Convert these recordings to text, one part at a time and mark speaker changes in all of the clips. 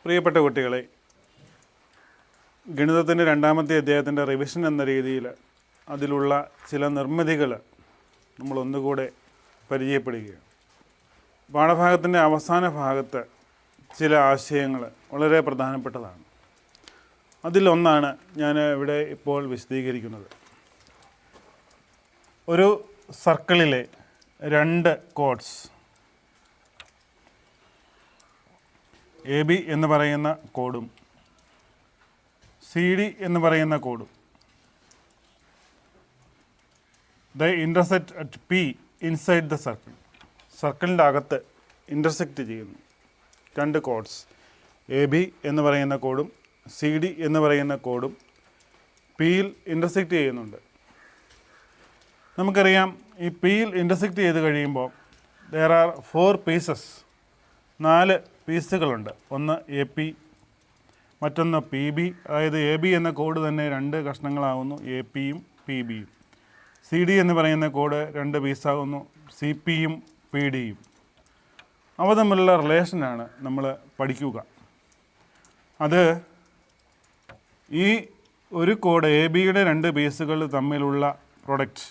Speaker 1: പ്രിയപ്പെട്ട കുട്ടികളെ, ഗണിതത്തിൻ്റെ രണ്ടാമത്തെ അധ്യായത്തിൻ്റെ റിവിഷൻ എന്ന രീതിയിൽ അതിലുള്ള ചില നിർമ്മിതികൾ നമ്മളൊന്നുകൂടെ പരിചയപ്പെടുകയാണ്. പാഠഭാഗത്തിൻ്റെ അവസാന ഭാഗത്ത് ചില ആശയങ്ങൾ വളരെ പ്രധാനപ്പെട്ടതാണ്. അതിലൊന്നാണ് ഞാൻ ഇവിടെ ഇപ്പോൾ വിശദീകരിക്കുന്നത്. ഒരു സർക്കിളിലെ രണ്ട് കോഡ്സ് എ ബി എന്ന് പറയുന്ന കോഡും സി ഡി എന്ന് പറയുന്ന കോഡും the intersect at P inside the circle, സർക്കിളിൻ്റെ അകത്ത് ഇൻ്റർസെക്റ്റ് ചെയ്യുന്നു. രണ്ട് കോഡ്സ് എ ബി എന്ന് പറയുന്ന കോഡും സി ഡി എന്ന് പറയുന്ന കോഡും പിയിൽ ഇൻ്റർസെക്റ്റ് ചെയ്യുന്നുണ്ട്. നമുക്കറിയാം, ഈ പിയിൽ ഇൻ്റർസെക്റ്റ് ചെയ്ത് കഴിയുമ്പോൾ ദർ ആർ 4 പീസസ്, 4 പീസുകളുണ്ട്. ഒന്ന് എ പി, മറ്റൊന്ന് പി ബി, അതായത് എ ബി എന്ന കോഡ് തന്നെ 2 കഷ്ണങ്ങളാകുന്നു, എ പിയും പി ബിയും. സി ഡി എന്ന് പറയുന്ന കോഡ് 2 പീസാകുന്നു, സി പിയും പി ഡിയും. അവ തമ്മിലുള്ള റിലേഷനാണ് നമ്മൾ പഠിക്കുക. അത് ഈ ഒരു കോഡ് എ ബിയുടെ 2 പീസുകൾ തമ്മിലുള്ള product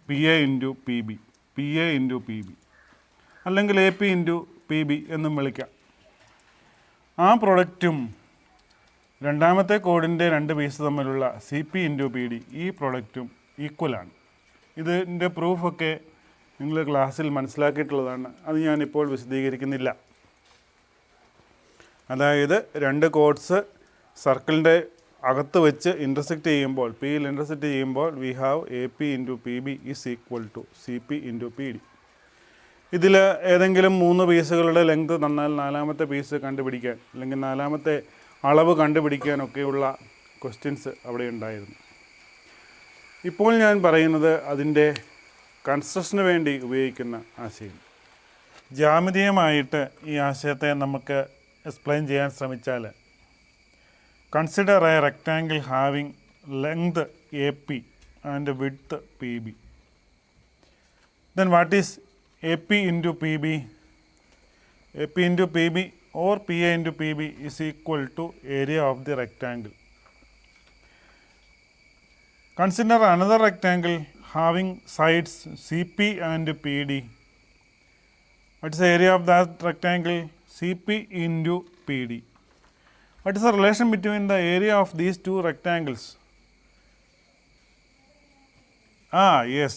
Speaker 1: P A into P B, P A into P B, അല്ലെങ്കിൽ A P into P B എന്നും വിളിക്കാം. ആ പ്രൊഡക്റ്റും രണ്ടാമത്തെ കോഡിൻ്റെ 2 പീസ് തമ്മിലുള്ള C P into P D, ഈ പ്രൊഡക്റ്റും ഈക്വലാണ്. ഇതിൻ്റെ പ്രൂഫൊക്കെ നിങ്ങൾ ക്ലാസ്സിൽ മനസ്സിലാക്കിയിട്ടുള്ളതാണ്. അത് ഞാനിപ്പോൾ വിശദീകരിക്കുന്നില്ല. അതായത് 2 കോഡ്സ് സർക്കിളിൻ്റെ അകത്ത് വെച്ച് ഇൻ്റർസെക്റ്റ് ചെയ്യുമ്പോൾ, പിയിൽ ഇൻ്റർസെക്റ്റ് ചെയ്യുമ്പോൾ we have A P into P B is equal to C P into P D. ഇതിൽ ഏതെങ്കിലും 3 പീസുകളുടെ ലെങ്ത് തന്നാൽ 4-മത്തെ പീസ് കണ്ടുപിടിക്കാൻ, അല്ലെങ്കിൽ 4-മത്തെ അളവ് കണ്ടുപിടിക്കാനൊക്കെയുള്ള ക്വസ്റ്റ്യൻസ് അവിടെ ഉണ്ടായിരുന്നു. ഇപ്പോൾ ഞാൻ പറയുന്നത് അതിൻ്റെ കൺസ്ട്രക്ഷന് വേണ്ടി ഉപയോഗിക്കുന്ന ആശയം. ജ്യാമിതീയമായിട്ട് ഈ ആശയത്തെ നമുക്ക് എക്സ്പ്ലെയിൻ ചെയ്യാൻ ശ്രമിച്ചാൽ, consider a rectangle having length A P and width P B. Then what is A P into P B? A P into P B or P A into P B is equal to area of the rectangle. Consider another rectangle having sides CP and PD. What is the area of that rectangle? CP into PD. What is the relation between the area of these 2 rectangles? Yes,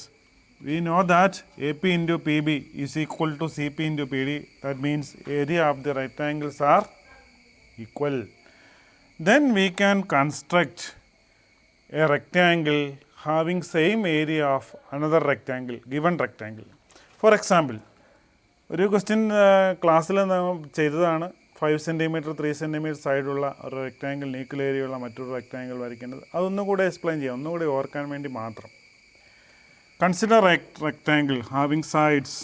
Speaker 1: we know that AP into PB is equal to CP into PD. That means area of the rectangles are equal. Then we can construct a rectangle having same area of another rectangle, given rectangle. For example, ഒരു question ക്ലാസ്സിൽ ചെയ്തതാണ്. 5 centimetre 3 centimetre സൈഡുള്ള ഒരു റെക്റ്റാങ്കിളിന് equal ഏരിയയുള്ള മറ്റൊരു rectangle വരയ്ക്കേണ്ടത്. അതൊന്നുകൂടെ explain ചെയ്യാം, ഒന്നുകൂടി ഓർക്കാൻ വേണ്ടി മാത്രം. Consider rectangle having sides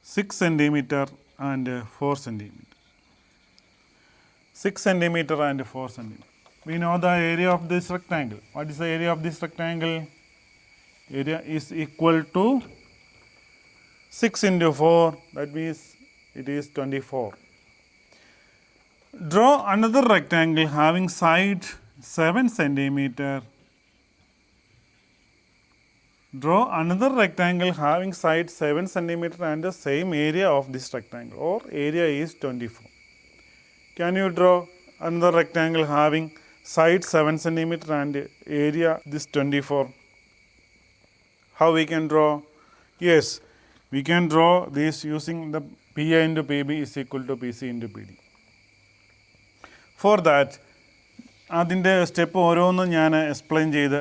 Speaker 1: 6 centimetre and 4 centimetre. 6 centimeter and 4 centimeter. We know the area of this rectangle. What is the area of this rectangle? Area is equal to 6 into 4. That means it is 24. Draw another rectangle having side 7 centimeter. Draw another rectangle having side 7 centimeter and the same area of this rectangle, or area is 24. Can you draw another rectangle having side 7 centimeter and area this 24? How we can draw? Yes, we can draw this using the PA into PB is equal to PC into PD. For that, അതിൻ്റെ step ഓരോന്നും ഞാൻ explain ചെയ്ത്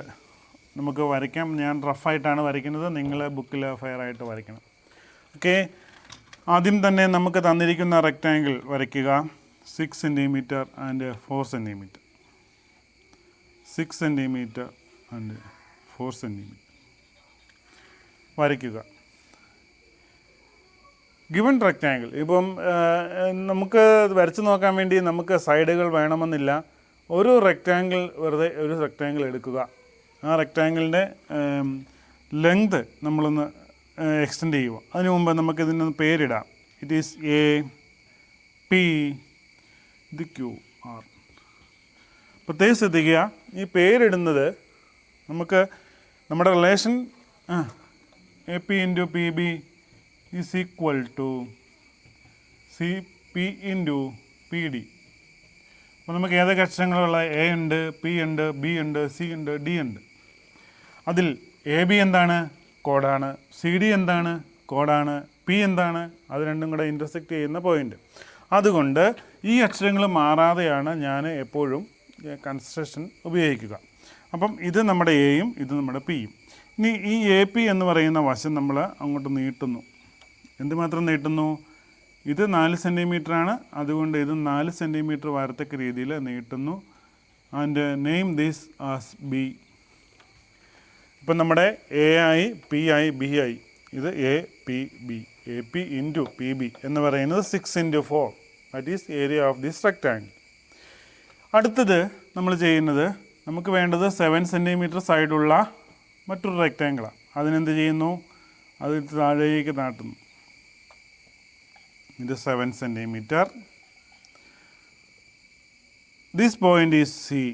Speaker 1: നമുക്ക് വരയ്ക്കാം. ഞാൻ റഫായിട്ടാണ് വരയ്ക്കുന്നത്, നിങ്ങൾ ബുക്കിൽ ഫെയറായിട്ട് വരയ്ക്കണം. ഓക്കെ, ആദ്യം തന്നെ നമുക്ക് തന്നിരിക്കുന്ന റെക്റ്റാങ്കിൾ വരയ്ക്കുക. 6 centimeter and 4 centimeter. 6 centimeter and 4 centimeter. വരയ്ക്കുക. ഗിവൺ റെക്റ്റാങ്കിൾ, ഇപ്പം നമുക്ക് വരച്ച് നോക്കാൻ വേണ്ടി നമുക്ക് സൈഡുകൾ വേണമെന്നില്ല. ഒരു റെക്റ്റാങ്കിൾ, വെറുതെ ഒരു റെക്റ്റാങ്കിൾ എടുക്കുക. ആ റെക്റ്റാങ്കിളിൻ്റെ ലെങ്ത് നമ്മളൊന്ന് എക്സ്റ്റെൻഡ് ചെയ്യുക. അതിനു മുമ്പ് നമുക്കിതിനൊന്ന് പേരിടാം. ഇറ്റ് ഈസ് എ പി ഇത് ക്യു ആർ. പ്രത്യേകം ശ്രദ്ധിക്കുക, ഈ പേരിടുന്നത് നമുക്ക് നമ്മുടെ relation A P into P B is equal to C P into P D. അപ്പോൾ നമുക്ക് ഏതൊക്കെ അക്ഷരങ്ങളുള്ള എ ഉണ്ട്, പി ഉണ്ട്, ബി ഉണ്ട്, സി ഉണ്ട്, ഡി ഉണ്ട്. അതിൽ എ ബി എന്താണ്? കോഡാണ്. സി ഡി എന്താണ്? കോഡാണ്. പി എന്താണ്? അത് രണ്ടും കൂടെ ഇൻ്റർസെക്റ്റ് ചെയ്യുന്ന പോയിൻ്റ്. അതുകൊണ്ട് ഈ അക്ഷരങ്ങൾ മാറാതെയാണ് ഞാൻ എപ്പോഴും കൺസ്ട്രക്ഷൻ ഉപയോഗിക്കുക. അപ്പം ഇത് നമ്മുടെ എയും ഇത് നമ്മുടെ പിയും. ഇനി ഈ എ പി എന്ന് പറയുന്ന വശം നമ്മൾ അങ്ങോട്ട് നീട്ടുന്നു. എന്തുമാത്രം നീട്ടുന്നു? ഇത് 4 സെൻറ്റിമീറ്ററാണ്, അതുകൊണ്ട് ഇത് 4 സെൻറ്റിമീറ്റർ വരത്തക്ക രീതിയിൽ നീട്ടുന്നു. And name this as B. ഇപ്പം നമ്മുടെ എ ആയി, പി ആയി, ബി ആയി. ഇത് A P B. A P into P B എന്ന് പറയുന്നത് 6 into 4, that is area of this rectangle. അടുത്തത് നമ്മൾ ചെയ്യുന്നത്, നമുക്ക് വേണ്ടത് 7 സെൻറ്റിമീറ്റർ സൈഡുള്ള മറ്റൊരു റെക്റ്റാങ്കിളാണ്. അതിനെന്ത് ചെയ്യുന്നു? അത് താഴേക്ക് നാട്ടുന്നു. ഇത് 7 centimetre. This point is C.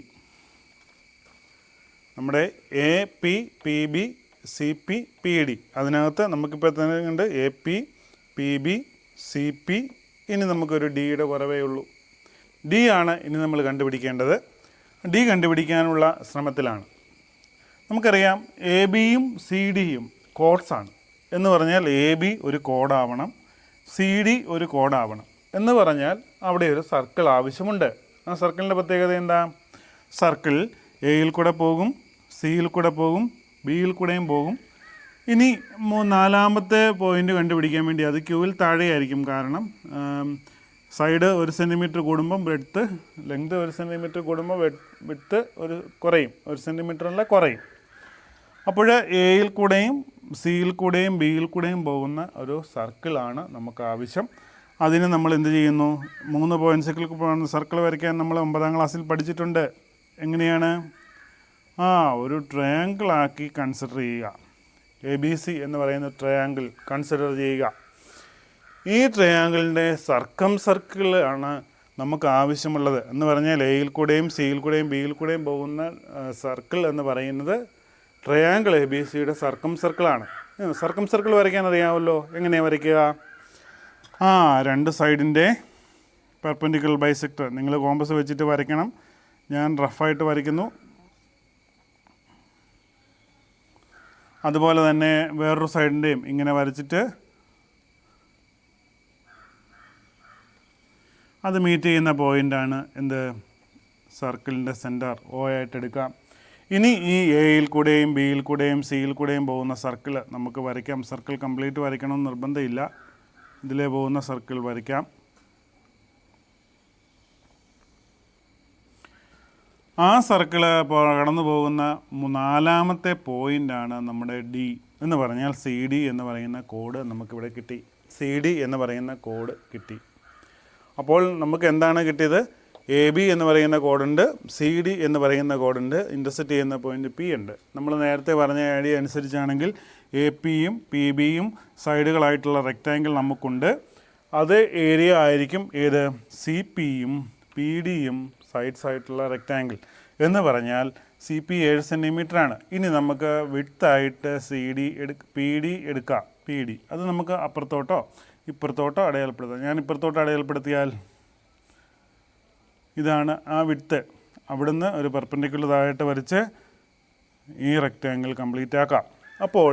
Speaker 1: നമ്മുടെ A P P B C P P D. അതിനകത്ത് നമുക്കിപ്പോൾ തന്നെ ഉണ്ട് A P P B C P. ഇനി നമുക്കൊരു ഡിയുടെ കുറവേ ഉള്ളൂ. ഡി ആണ് ഇനി നമ്മൾ കണ്ടുപിടിക്കേണ്ടത്. ഡി കണ്ടുപിടിക്കാനുള്ള ശ്രമത്തിലാണ്. നമുക്കറിയാം എ ബിയും സി ഡിയും കോഡ്സാണ്. എന്ന് പറഞ്ഞാൽ എ ബി ഒരു കോഡാവണം, സി ഡി ഒരു കോഡാവണം. എന്ന് പറഞ്ഞാൽ അവിടെ ഒരു സർക്കിൾ ആവശ്യമുണ്ട്. ആ സർക്കിളിൻ്റെ പ്രത്യേകത എന്താ? സർക്കിൾ എയിൽ കൂടെ പോകും, സിയിൽ കൂടെ പോകും, ബിയിൽ കൂടെയും പോകും. ഇനി 4ാമത്തെ പോയിൻ്റ് കണ്ടുപിടിക്കാൻ വേണ്ടി അത് ക്യൂവിൽ താഴെയായിരിക്കും. കാരണം സൈഡ് 1 സെൻറ്റിമീറ്റർ കൂടുമ്പം ബ്രെഡ്ത്ത്, ലെങ്ത് 1 സെൻറ്റിമീറ്റർ കൂടുമ്പോൾ വിഡ്ത്ത് ഒരു കുറയും, 1 സെൻറ്റിമീറ്ററല്ല കുറയും. അപ്പോൾ എയിൽ കൂടെയും സിയിൽ കൂടെയും ബിയിൽ കൂടെയും പോകുന്ന ഒരു സർക്കിളാണ് നമുക്ക് ആവശ്യം. അതിന് നമ്മൾ എന്ത് ചെയ്യുന്നു? 3 പോയിൻറ്റ്സിൽ പോകുന്ന സർക്കിൾ വരയ്ക്കാൻ നമ്മൾ 9ാം ക്ലാസ്സിൽ പഠിച്ചിട്ടുണ്ട്. എങ്ങനെയാണ്? ഒരു ട്രയാങ്കിളാക്കി കൺസിഡർ ചെയ്യുക. എ ബി സി എന്ന് പറയുന്ന ട്രയാങ്കിൾ കൺസിഡർ ചെയ്യുക. ഈ ട്രയാങ്കിളിൻ്റെ സർക്കിൾ ആണ് നമുക്ക് ആവശ്യമുള്ളത്. എന്ന് പറഞ്ഞാൽ എയിൽ കൂടെയും സിയിൽ കൂടെയും ബിയിൽ കൂടെയും പോകുന്ന സർക്കിൾ എന്ന് പറയുന്നത് ട്രയാങ്കിൾ എ ബി സിയുടെ സർക്കിളാണ്. സർക്കിൾ വരയ്ക്കാൻ അറിയാമല്ലോ. എങ്ങനെയാണ് വരയ്ക്കുക? 2 സൈഡിൻ്റെ പെർപെൻഡിക്കുലർ ബൈസെക്ടർ നിങ്ങൾ കോമ്പസ് വെച്ചിട്ട് വരയ്ക്കണം. ഞാൻ റഫായിട്ട് വരയ്ക്കുന്നു. അതുപോലെ തന്നെ വേറൊരു സൈഡിൻ്റെയും ഇങ്ങനെ വരച്ചിട്ട് അത് മീറ്റ് ചെയ്യുന്ന പോയിൻ്റാണ് എന്ത്? സർക്കിളിൻ്റെ സെൻറ്റർ O ആയിട്ട് എടുക്കാം. ഇനി ഈ എയിൽ കൂടെയും ബിയിൽ കൂടെയും സിയിൽ കൂടെയും പോകുന്ന സർക്കിൾ നമുക്ക് വരയ്ക്കാം. സർക്കിൾ കംപ്ലീറ്റ് വരയ്ക്കണമെന്ന് നിർബന്ധമില്ല. ഇതിലേ പോകുന്ന സർക്കിൾ വരയ്ക്കാം. ആ സർക്കിള് കടന്നു പോകുന്ന 4ാമത്തെ പോയിൻ്റാണ് നമ്മുടെ ഡി. എന്ന് പറഞ്ഞാൽ സി ഡി എന്ന് പറയുന്ന കോഡ് നമുക്കിവിടെ കിട്ടി. സി ഡി എന്ന് പറയുന്ന കോഡ് കിട്ടി. അപ്പോൾ നമുക്ക് എന്താണ് കിട്ടിയത്? എ ബി എന്ന് പറയുന്ന കോഡുണ്ട്, സി ഡി എന്ന് പറയുന്ന കോഡുണ്ട്, ഇൻ്റർസെക്റ്റ് ചെയ്യുന്ന പോയിൻ്റ് പി ഉണ്ട്. നമ്മൾ നേരത്തെ പറഞ്ഞ ഐഡിയ അനുസരിച്ചാണെങ്കിൽ എ പിയും പി ബിയും സൈഡുകളായിട്ടുള്ള റെക്റ്റാങ്കിൾ നമുക്കുണ്ട്. അത് ഏരിയ ആയിരിക്കും ഏത്? സി പിയും പി ഡിയും സൈഡ്സ് ആയിട്ടുള്ള റെക്റ്റാങ്കിൾ. എന്ന് പറഞ്ഞാൽ സി പി 7 സെൻറ്റിമീറ്ററാണ്. ഇനി നമുക്ക് വിഡ്ത്തായിട്ട് സി ഡി പി ഡി എടുക്കാം. പി ഡി അത് നമുക്ക് അപ്പുറത്തോട്ടോ ഇപ്പുറത്തോട്ടോ അടയാളപ്പെടുത്താം. ഞാൻ ഇപ്പുറത്തോട്ട് അടയാളപ്പെടുത്തിയാൽ ഇതാണ് ആ വിഡ്ത്ത്. അവിടുന്ന് ഒരു പെർപെൻഡിക്കുലർ ആയിട്ട് വരച്ച് ഈ റെക്റ്റാങ്കിൾ കംപ്ലീറ്റ് ആക്കാം. അപ്പോൾ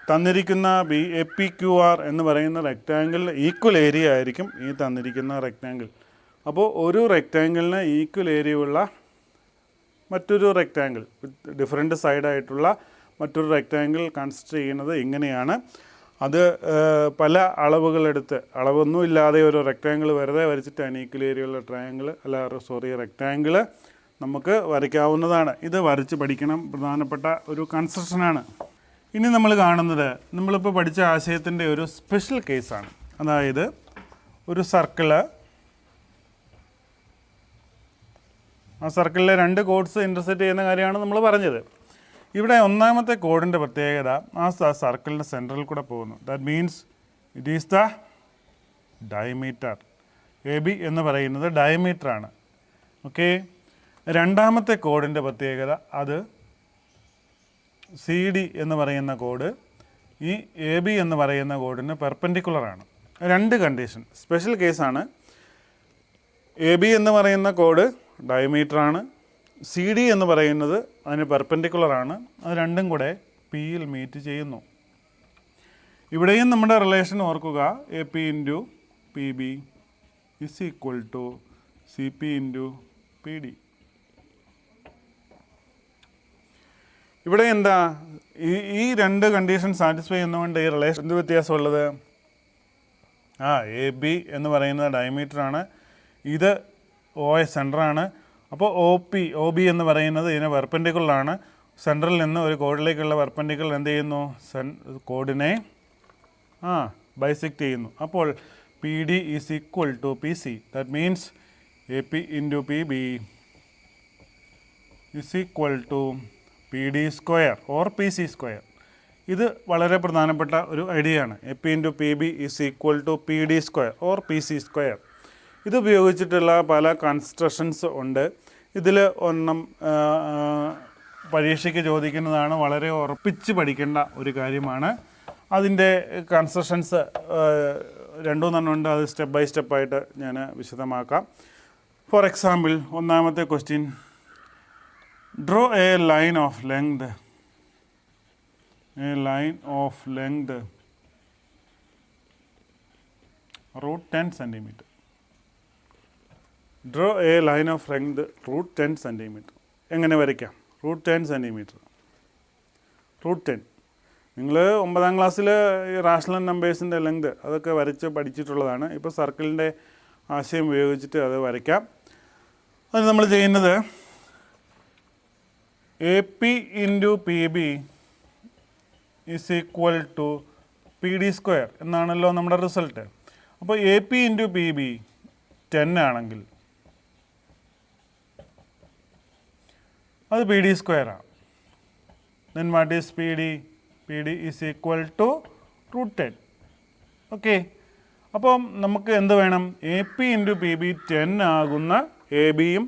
Speaker 1: തന്നിരിക്കുന്ന എ പി ക്യു ആർ എന്ന് പറയുന്ന റെക്റ്റാങ്കിളിന് ഈക്വൽ ഏരിയ ആയിരിക്കും ഈ തന്നിരിക്കുന്ന റെക്റ്റാങ്കിൾ. അപ്പോൾ ഒരു റെക്റ്റാങ്കിളിന് ഈക്വൽ ഏരിയ ഉള്ള മറ്റൊരു റെക്റ്റാങ്കിൾ ഡിഫറെൻറ്റ് സൈഡായിട്ടുള്ള മറ്റൊരു റെക്റ്റാങ്കിൾ കൺസിഡർ ചെയ്യുന്നത് ഇങ്ങനെയാണ്. അത് പല അളവുകളെടുത്ത് അളവൊന്നും ഇല്ലാതെ ഒരു റെക്റ്റാങ്കിൾ വെറുതെ വരച്ചിട്ട് അനീക്വൽ ഏരിയയുള്ള റെക്റ്റാങ്കിൾ നമുക്ക് വരയ്ക്കാവുന്നതാണ്. ഇത് വരച്ച് പഠിക്കണം, പ്രധാനപ്പെട്ട ഒരു കൺസ്ട്രക്ഷനാണ്. ഇനി നമ്മൾ കാണുന്നത് നമ്മളിപ്പോൾ പഠിച്ച ആശയത്തിൻ്റെ ഒരു സ്പെഷ്യൽ കേസാണ്. അതായത് ഒരു സർക്കിള്, ആ സർക്കിളിലെ 2 കോഡ്സ് ഇൻ്റർസെക്റ്റ് ചെയ്യുന്ന കാര്യമാണ് നമ്മൾ പറഞ്ഞത്. ഇവിടെ ഒന്നാമത്തെ കോഡിൻ്റെ പ്രത്യേകത ആ സർക്കിളിൻ്റെ സെൻറ്ററിൽ കൂടെ പോകുന്നു. That means it is the diameter. A B എന്ന് പറയുന്നത് ഡയമീറ്ററാണ്. ഓക്കെ. രണ്ടാമത്തെ കോഡിൻ്റെ പ്രത്യേകത അത് സി ഡി എന്ന് പറയുന്ന കോഡ് ഈ എ ബി എന്ന് പറയുന്ന കോഡിന് പെർപെൻഡിക്കുലറാണ്. രണ്ട് കണ്ടീഷൻ സ്പെഷ്യൽ കേസാണ്. എ ബി എന്ന് പറയുന്ന കോഡ് ഡയമീറ്ററാണ്, സി ഡി എന്ന് പറയുന്നത് അതിന് പെർപെൻഡിക്കുലറാണ്. അത് രണ്ടും കൂടെ പിയിൽ മീറ്റ് ചെയ്യുന്നു. ഇവിടെയും നമ്മുടെ റിലേഷൻ ഓർക്കുക, A P into P B is equal to C P into P D. ഇവിടെ എന്താ ഈ രണ്ട് കണ്ടീഷൻ സാറ്റിസ്ഫൈ ചെയ്യുന്നതുകൊണ്ട് ഈ റിലേഷൻ എന്ത് വ്യത്യാസമുള്ളത്? എ ബി എന്ന് പറയുന്നത് ഡയമീറ്ററാണ്, ഇത് ഒ എ സെൻറ്ററാണ്. അപ്പോൾ ഒ ബി എന്ന് പറയുന്നത് ഇതിന് പെർപെൻഡിക്കുലറാണ്. സെൻറ്ററിൽ നിന്ന് ഒരു കോഡിലേക്കുള്ള പെർപെൻഡിക്കുലർ എന്ത് ചെയ്യുന്നു? കോഡിനെ ബൈസെക്റ്റ് ചെയ്യുന്നു. അപ്പോൾ P D is equal to P C. That means A P into P B is equal to P D square or P C square. ഇത് വളരെ പ്രധാനപ്പെട്ട ഒരു ഐഡിയ ആണ്. A P into P B is equal to P D square or P C square. ഇത് ഉപയോഗിച്ചിട്ടുള്ള പല constructions ഉണ്ട്. ഇതിൽ ഒരെണ്ണം പരീക്ഷയ്ക്ക് ചോദിക്കുന്നതാണ്, വളരെ ഉറപ്പിച്ച് പഠിക്കേണ്ട ഒരു കാര്യമാണ്. അതിൻ്റെ കൺസ്ട്രക്ഷൻസ് രണ്ടുമൂന്നെണ്ണമുണ്ട്. അത് സ്റ്റെപ്പ് ബൈ സ്റ്റെപ്പായിട്ട് ഞാൻ വിശദമാക്കാം. ഫോർ എക്സാമ്പിൾ, ഒന്നാമത്തെ question, draw a line of length root 10 centimetre. Draw a line of length root 10 centimetre. എങ്ങനെ വരയ്ക്കാം? Root 10 centimetre. റൂട്ട് 10 നിങ്ങൾ 9ാം ക്ലാസ്സിൽ ഈ റാഷണൽ നമ്പേഴ്സിൻ്റെ ലെങ്ത് അതൊക്കെ വരച്ച് പഠിച്ചിട്ടുള്ളതാണ്. ഇപ്പോൾ സർക്കിളിൻ്റെ ആശയം ഉപയോഗിച്ചിട്ട് അത് വരയ്ക്കാം. അത് നമ്മൾ ചെയ്യുന്നത് A P into P B is equal to P D square എന്നാണല്ലോ നമ്മുടെ റിസൾട്ട്. അപ്പോൾ A P into P B 10 ആണെങ്കിൽ അത് പി ഡി സ്ക്വയറാണ്. Then what is P D? P D is equal to root 10. Okay. അപ്പം നമുക്ക് എന്ത് വേണം? A P into P B 10 ആകുന്ന എ ബിയും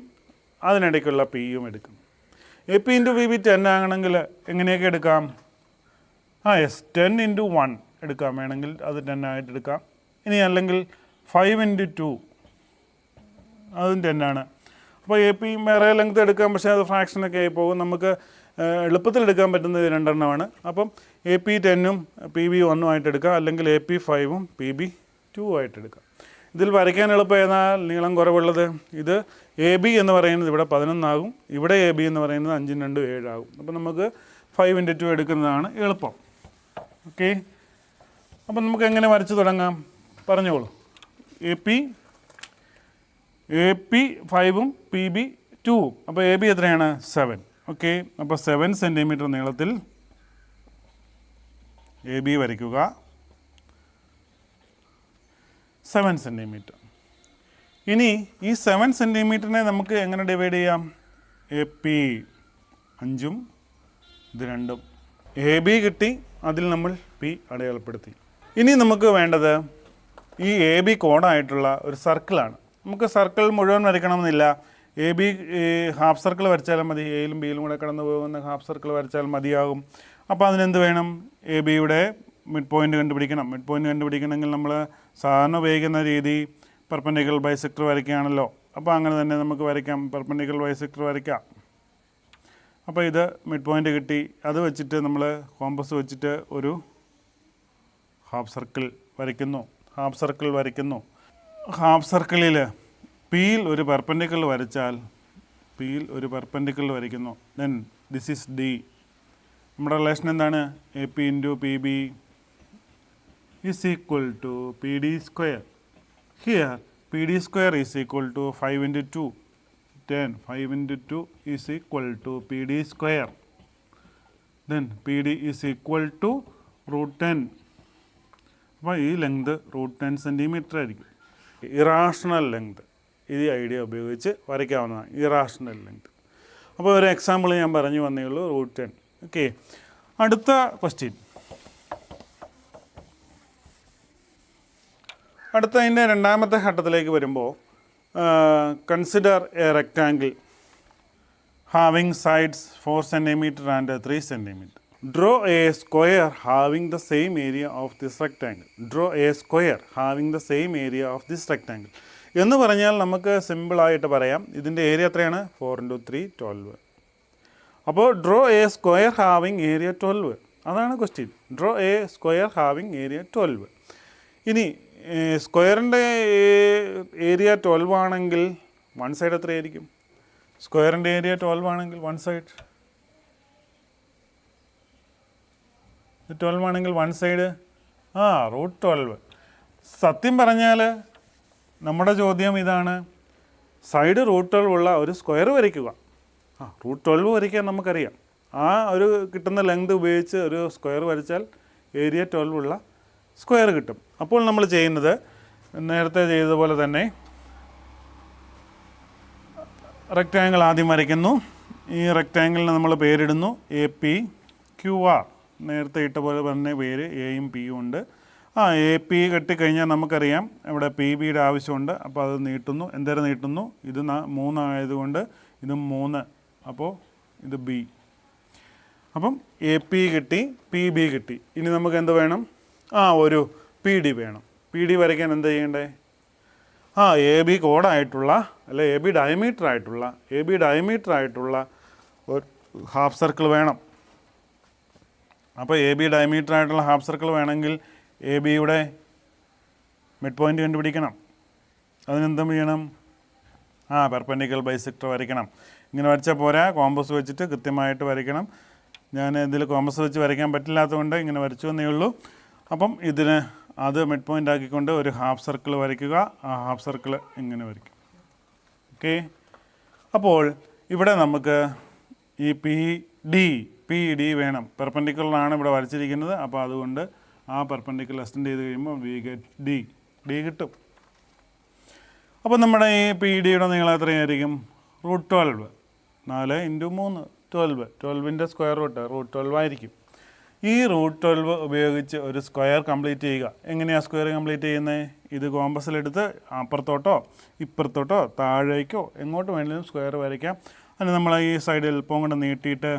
Speaker 1: അതിനിടയ്ക്കുള്ള പിയും എടുക്കണം. A P into P B 10 ആകണമെങ്കിൽ എങ്ങനെയൊക്കെ എടുക്കാം? യെസ്, 10 ഇൻറ്റു 1 എടുക്കാം. വേണമെങ്കിൽ അത് 10 ആയിട്ട് എടുക്കാം. ഇനി അല്ലെങ്കിൽ 5 ഇൻറ്റു 2 അതും 10 ആണ്. അപ്പോൾ എ പി വേറെ ലെങ്ത് എടുക്കാം, പക്ഷേ അത് ഫ്രാക്ഷനൊക്കെ ആയി പോകും. നമുക്ക് എളുപ്പത്തിൽ എടുക്കാൻ പറ്റുന്നത് രണ്ടെണ്ണമാണ്. അപ്പം എ പി 10ഉം പി ബി 1ഉം ആയിട്ട് എടുക്കാം, അല്ലെങ്കിൽ എ പി 5ഉം പി ബി 2 ആയിട്ട് എടുക്കാം. ഇതിൽ വരയ്ക്കാൻ എളുപ്പം ഏതാ നീളം കുറവുള്ളത്? ഇത് എ ബി എന്ന് പറയുന്നത് ഇവിടെ 11 ആകും, ഇവിടെ എ ബി എന്ന് പറയുന്നത് 5 2 7 ആകും. അപ്പോൾ നമുക്ക് 5 ഇൻറ്റു 2 എടുക്കുന്നതാണ് എളുപ്പം. ഓക്കെ. അപ്പം നമുക്ക് എങ്ങനെ വരച്ച് തുടങ്ങാം? പറഞ്ഞോളൂ. എ പി 5ഉം പി ബി 2ഉം. അപ്പോൾ എ ബി എത്രയാണ്? 7. ഓക്കെ. അപ്പോൾ 7 സെൻറ്റിമീറ്റർ നീളത്തിൽ എ ബി വരയ്ക്കുക. 7 സെൻറ്റിമീറ്റർ. ഇനി ഈ 7 സെൻറ്റിമീറ്ററിനെ നമുക്ക് എങ്ങനെ ഡിവൈഡ് ചെയ്യാം? എ പി 5ഉം ഇത് 2ഉം. എ ബി കിട്ടി, അതിൽ നമ്മൾ പി അടയാളപ്പെടുത്തി. ഇനി നമുക്ക് വേണ്ടത് ഈ എ ബി കോണായിട്ടുള്ള ഒരു സർക്കിളാണ്. നമുക്ക് സർക്കിൾ മുഴുവൻ വരയ്ക്കണമെന്നില്ല. എ ബി ഹാഫ് സർക്കിൾ വരച്ചാലും മതി. എയിലും ബിയിലും കൂടെ കടന്നു പോകുന്ന ഹാഫ് സർക്കിൾ വരച്ചാൽ മതിയാകും. അപ്പോൾ അതിനെന്ത് വേണം? എ ബിയുടെ മിഡ് പോയിൻ്റ് കണ്ടുപിടിക്കണം. മിഡ് പോയിൻ്റ് കണ്ടുപിടിക്കണമെങ്കിൽ നമ്മൾ സാധാരണ ഉപയോഗിക്കുന്ന രീതി പെർപെൻഡിക്കുലർ ബൈസെക്ടർ വരയ്ക്കുകയാണല്ലോ. അപ്പോൾ അങ്ങനെ തന്നെ നമുക്ക് വരയ്ക്കാം, പെർപെൻഡിക്കുലർ ബൈസെക്ടർ വരയ്ക്കാം. അപ്പോൾ ഇത് മിഡ് പോയിൻ്റ് കിട്ടി. അത് വെച്ചിട്ട് നമ്മൾ കോമ്പസ് വെച്ചിട്ട് ഒരു ഹാഫ് സർക്കിൾ വരയ്ക്കുന്നു. ഹാഫ് സർക്കിളിൽ പിയിൽ ഒരു പെർപെൻഡിക്കുലർ വരച്ചാൽ പിയിൽ ഒരു പെർപെൻഡിക്കുലർ വരയ്ക്കുന്നു. Then this is D. നമ്മുടെ റിലേഷൻ എന്താണ്? A P into P B is equal to P D square. Here P D square is equal to 5 into 2 10. 5 into 2 is equal to P D square. Then P D is equal to root 10. അപ്പോൾ ഈ length root 10 centimetre ആയിരിക്കും. Irrational length ഈ idea ഉപയോഗിച്ച് വരയ്ക്കാവുന്നതാണ്. Irrational length. അപ്പോൾ ഒരു example ഞാൻ പറഞ്ഞു വന്നേ ഉള്ളൂ. റൂട്ട് 10 ഓക്കെ, അടുത്ത ക്വസ്റ്റ്യൻ. അടുത്തതിൻ്റെ രണ്ടാമത്തെ ഘട്ടത്തിലേക്ക് വരുമ്പോൾ consider a rectangle having sides 4 cm and 3 cm. Draw a square having the same area of this rectangle. Draw a square having the same area of this rectangle. എന്ന് പറഞ്ഞാൽ നമുക്ക് സിമ്പിളായിട്ട് പറയാം, ഇതിൻ്റെ ഏരിയ എത്രയാണ്? 4 × 3 12. അപ്പോൾ draw A square having area 12, അതാണ് question. Draw A square having area 12. ഇനി സ്ക്വയറിൻ്റെ ഏരിയ 12 ആണെങ്കിൽ വൺ സൈഡ് എത്രയായിരിക്കും? സ്ക്വയറിൻ്റെ ഏരിയ 12 ആണെങ്കിൽ വൺ സൈഡ് 12 ആണെങ്കിൽ വൺ സൈഡ് √12. സത്യം പറഞ്ഞാൽ നമ്മുടെ ചോദ്യം ഇതാണ്, സൈഡ് √12 ഉള്ള ഒരു സ്ക്വയർ വരയ്ക്കുക. √12 വരയ്ക്കാൻ നമുക്കറിയാം. ആ ഒരു കിട്ടുന്ന ലെങ്ത് ഉപയോഗിച്ച് ഒരു സ്ക്വയർ വരച്ചാൽ ഏരിയ 12 ഉള്ള സ്ക്വയർ കിട്ടും. അപ്പോൾ നമ്മൾ ചെയ്യുന്നത് നേരത്തെ ചെയ്തതുപോലെ തന്നെ റെക്റ്റാങ്കിൾ ആദ്യം വരയ്ക്കുന്നു. ഈ റെക്റ്റാങ്കിളിന് നമ്മൾ പേരിടുന്നു APQR. നേരത്തെ ഇട്ട പോലെ തന്നെ പേര് എയും പിയും ഉണ്ട്. AP കെട്ടിക്കഴിഞ്ഞാൽ നമുക്കറിയാം ഇവിടെ PBയുടെ ആവശ്യമുണ്ട്. അപ്പോൾ അത് നീട്ടുന്നു. എന്തേരം നീട്ടുന്നു? ഇത് 3 ആയതുകൊണ്ട് ഇത് 3, അപ്പോൾ ഇത് B. അപ്പം AP കിട്ടി, PB കിട്ടി. ഇനി നമുക്ക് എന്ത് വേണം? ഒരു PD വേണം. PD വരയ്ക്കാൻ എന്താ ചെയ്യേണ്ടേ? AB കോഡായിട്ടുള്ള അല്ലെ AB ഡയമീറ്റർ ആയിട്ടുള്ള ഒരു ഹാഫ് സർക്കിൾ വേണം. അപ്പോൾ AB ഡയമീറ്റർ ആയിട്ടുള്ള ഹാഫ് സർക്കിൾ വേണമെങ്കിൽ ABയുടെ മിഡ് പോയിൻ്റ് കണ്ടുപിടിക്കണം. അതിനെന്താ ചെയ്യണം? പെർപെൻഡിക്കുലർ ബൈസെക്ടർ വരയ്ക്കണം. ഇങ്ങനെ വരച്ചാൽ പോരാ, കോമ്പസ് വെച്ചിട്ട് കൃത്യമായിട്ട് വരയ്ക്കണം. ഞാൻ ഇതിൽ കോമ്പസ് വെച്ച് വരയ്ക്കാൻ പറ്റില്ലാത്തതുകൊണ്ട് ഇങ്ങനെ വരച്ചു എന്നേ ഉള്ളൂ. അപ്പം ഇതിന് അത് മിഡ് പോയിൻ്റ് ആക്കിക്കൊണ്ട് ഒരു ഹാഫ് സർക്കിൾ വരയ്ക്കുക. ആ ഹാഫ് സർക്കിൾ ഇങ്ങനെ വരയ്ക്കും. ഓക്കെ, അപ്പോൾ ഇവിടെ നമുക്ക് ഈ PD വേണം. പെർപെൻഡിക്കുലറാണ് ഇവിടെ വരച്ചിരിക്കുന്നത്. അപ്പോൾ അതുകൊണ്ട് ആ പെർപെൻഡിക്കുലർ എക്സ്റ്റെൻഡ് ചെയ്ത് കഴിയുമ്പോൾ വി ഗെറ്റ് D കിട്ടും. അപ്പോൾ നമ്മുടെ ഈ PDയുടെ നീളം എത്രയായിരിക്കും? √12. 4 × 3 12. 12ൻ്റെ സ്ക്വയർ √12 ആയിരിക്കും. ഈ √12 ഉപയോഗിച്ച് ഒരു സ്ക്വയർ കംപ്ലീറ്റ് ചെയ്യുക. എങ്ങനെയാണ് സ്ക്വയർ കംപ്ലീറ്റ് ചെയ്യുന്നത്? ഇത് കോമ്പസിലെടുത്ത് അപ്പുറത്തോട്ടോ ഇപ്പുറത്തോട്ടോ താഴേക്കോ എങ്ങോട്ട് വേണമെങ്കിലും സ്ക്വയർ വരയ്ക്കാം. അതിന് നമ്മൾ ഈ സൈഡ് എളുപ്പം കൊണ്ട് നീട്ടിയിട്ട്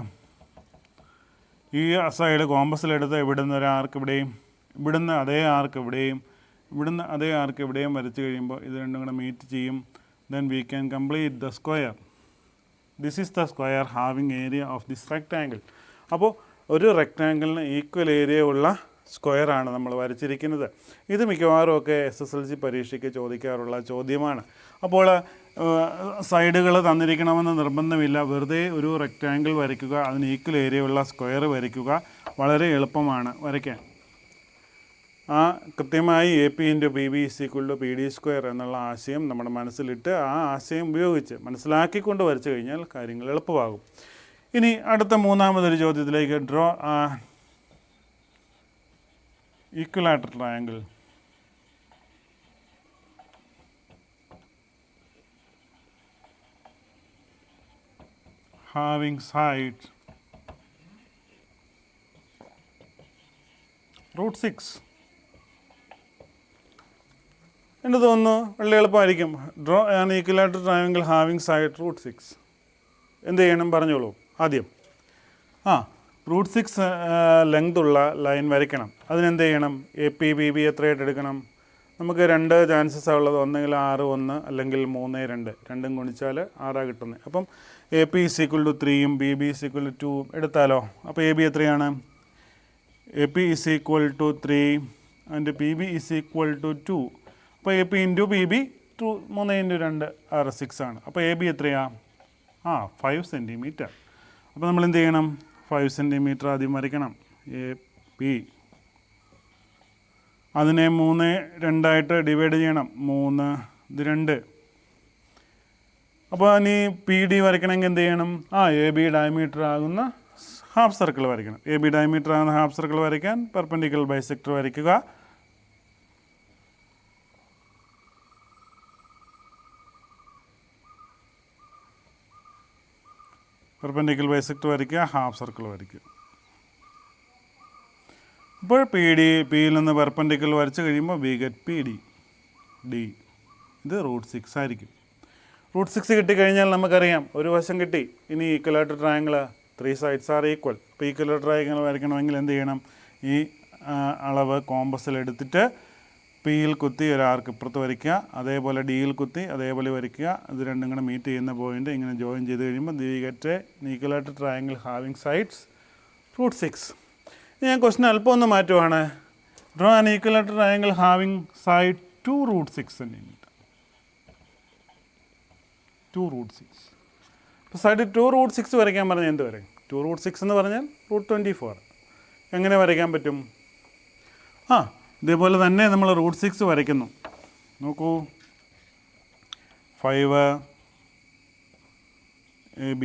Speaker 1: ഈ സൈഡ് കോമ്പസിലെടുത്ത് ഇവിടുന്ന് ഒരു ആർക്ക് ഇവിടെയും, ഇവിടുന്ന് അതേ ആർക്ക് ഇവിടെയും, ഇവിടുന്ന് അതേ ആർക്ക് ഇവിടെയും വരച്ച് കഴിയുമ്പോൾ ഇത് രണ്ടും കൂടെ മീറ്റ് ചെയ്യും. Then we can complete the square. This is the square having area of this rectangle. അപ്പോൾ ഒരു റെക്റ്റാങ്കിളിന് ഈക്വൽ ഏരിയ ഉള്ള സ്ക്വയറാണ് നമ്മൾ വരച്ചിരിക്കുന്നത്. ഇത് മിക്കവാറും ഒക്കെ SSLC പരീക്ഷയ്ക്ക് ചോദിക്കാറുള്ള ചോദ്യമാണ്. അപ്പോൾ സൈഡുകൾ തന്നിരിക്കണമെന്ന് നിർബന്ധമില്ല. വെറുതെ ഒരു റെക്റ്റാങ്കിൾ വരയ്ക്കുക, അതിന് ഈക്വൽ ഏരിയ ഉള്ള സ്ക്വയർ വരയ്ക്കുക. വളരെ എളുപ്പമാണ് വരയ്ക്കാൻ. കൃത്യമായി AP × PB = PD² എന്നുള്ള ആശയം നമ്മുടെ മനസ്സിലിട്ട് ആ ആശയം ഉപയോഗിച്ച് മനസ്സിലാക്കിക്കൊണ്ട് വരച്ചു കഴിഞ്ഞാൽ കാര്യങ്ങൾ എളുപ്പമാകും. ഇനി അടുത്ത മൂന്നാമതൊരു ചോദ്യത്തിലേക്ക്. Draw equilateral triangle having side √6. എന്ന് തോന്നുന്നു വളരെ എളുപ്പമായിരിക്കും. Draw an equilateral triangle having side √6. എന്ത് ചെയ്യണം പറഞ്ഞോളൂ. ആദ്യം √6 ലെങ്ത് ഉള്ള ലൈൻ വരയ്ക്കണം. അതിനെന്ത് ചെയ്യണം? AP PB എത്രയായിട്ട് എടുക്കണം? നമുക്ക് 2 ചാൻസസാണ് ഉള്ളത്. ഒന്നെങ്കിൽ 6 1 അല്ലെങ്കിൽ 3 2. രണ്ടും ഗുണിച്ചാൽ 6 കിട്ടുന്നത്. അപ്പം AP = 3 PB = 2 എടുത്താലോ? അപ്പോൾ AB എത്രയാണ്? AP = 3 and PB = 2. അപ്പോൾ AP × PB 3 × 2 6 ആണ്. അപ്പോൾ AB എത്രയാണ്? 5 സെൻറ്റിമീറ്റർ. അപ്പോൾ നമ്മൾ എന്ത് ചെയ്യണം? 5 സെൻറ്റിമീറ്റർ ആദ്യം വരയ്ക്കണം. AP അതിനെ 3 2 ഡിവൈഡ് ചെയ്യണം. 3 ഇത് 2. അപ്പോൾ ഇനി PD വരയ്ക്കണമെങ്കിൽ എന്ത് ചെയ്യണം? AB ഡയമീറ്റർ ആകുന്ന ഹാഫ് സർക്കിൾ വരയ്ക്കണം. AB ഡയമീറ്റർ ആകുന്ന ഹാഫ് സർക്കിൾ വരയ്ക്കാൻ പെർപെൻഡിക്കുലർ ബൈസെക്ടർ വരയ്ക്കുക. പെർപെൻഡിക്കുലർ ബൈസെക്ടർ വരയ്ക്കുക, ഹാഫ് സർക്കിൾ വരയ്ക്കുക. അപ്പോൾ പി ഡി പിയിൽ നിന്ന് പെർപെൻഡിക്കുലർ വരച്ച് കഴിയുമ്പോൾ we get P D D. ഇത് √6 ആയിരിക്കും. √6 കിട്ടിക്കഴിഞ്ഞാൽ നമുക്കറിയാം ഒരു വശം കിട്ടി. ഇനി equilateral triangle 3 sides are equal. അപ്പോൾ ഈക്വലാറ്റർ ട്രയാങ്കിൾ വരയ്ക്കണമെങ്കിൽ എന്ത് ചെയ്യണം? ഈ അളവ് കോമ്പസിൽ എടുത്തിട്ട് പിയിൽ കുത്തി ഒരു ആർക്ക് ഇപ്പുറത്ത് വരയ്ക്കുക, അതേപോലെ ഡിയിൽ കുത്തി അതേപോലെ വരയ്ക്കുക. ഇത് രണ്ടും കൂടെ മീറ്റ് ചെയ്യുന്ന പോയിൻ്റ് ഇങ്ങനെ ജോയിൻ ചെയ്ത് കഴിയുമ്പോൾ we get equilateral triangle having sides √6. ഞാൻ ക്വസ്റ്റൻ അല്പം ഒന്ന് മാറ്റുവാണ്. Draw an equilateral triangle having side 2√6 cm. 2√6. ഇപ്പോൾ സൈഡ് 2√6 വരയ്ക്കാൻ പറഞ്ഞാൽ എന്ത് വരും? 2√6 എന്ന് പറഞ്ഞാൽ √24. എങ്ങനെ വരയ്ക്കാൻ പറ്റും? ഇതേപോലെ തന്നെ നമ്മൾ √6 വരയ്ക്കുന്നു. നോക്കൂ, 5 AB